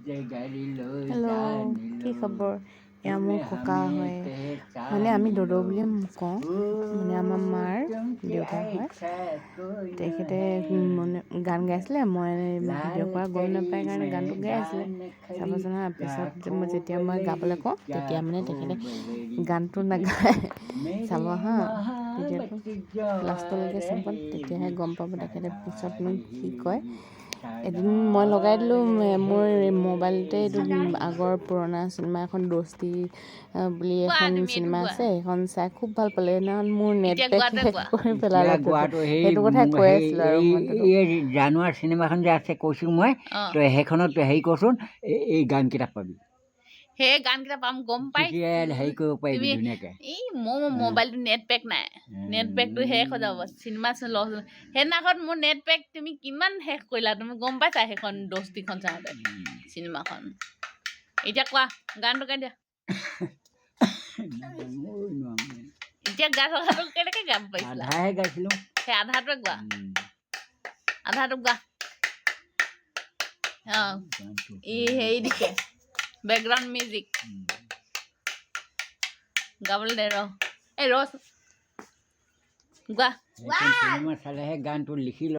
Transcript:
Hello' কি খবৰ? এয়া মোৰ ককা হয়, মানে আমি দদৌ বুলি কওঁ, মানে আমাৰ মাৰ দেউতা হয়। তেখেতে মানে গান গাইছিলে, মই ভিডিঅ' কৰা গম নাপায় কাৰণে গানটো গাই আছিলে। চাবচোন হা, পিছত যেতিয়া মই গাবলৈ কওঁ তেতিয়া মানে তেখেতে গানটো নাগায়। চাব হা, ভিডিঅ'টো লাষ্টলৈকে চাব, তেতিয়াহে গম পাব তেখেতে পিছতনো কি কয়। এদিন মই লগাই দিলোঁ মোৰ মোবাইলতে, এইটো আগৰ পুৰণা চিনেমা এখন দোস্তি বুলি এখন চিনেমা আছে, সেইখন চাই খুব ভাল পালে। সেইদিনাখন মোৰ নেট পেক শেষ কৰি পেলালে। সেইটো কথাই কৈ আছিলোঁ আৰু জানুৱাৰ চিনেমাখন যে আছে কৈছোঁ মই, তই সেইখনত হেৰি কৰচোন, এই গানকেইটা পাবি। সেই গানকেইটা পাম গম পাইছোঁ। হেৰি কৰিব পাৰিবি ধুনীয়াকৈ। এই মোৰ মোবাইলটো নেট পেক নাই, নেট পেকটো শেষ হৈ যাব। চিনেমা সেইদিনাখন মোৰ নেট পেক তুমি কিমান শেষ কৰিলা, তুমি গম পাইছা? সেইখন দোস্তিখন চাওঁতে চিনেমাখন। এতিয়া কোৱা, গানটো গাই দিয়া। এতিয়া গান থকাটো কেনেকৈ গাব পাৰিছিলা? আধাহে গাইছিলোঁ। সেই আধাটোৱে গোৱা, আধাটো গোৱা। অঁ, ই হেৰি দিছে বেকগ্ৰাউণ্ড মিউজিক গাবলৈ দে। এই ৰ গোৱা। চালেহে গানটো লিখি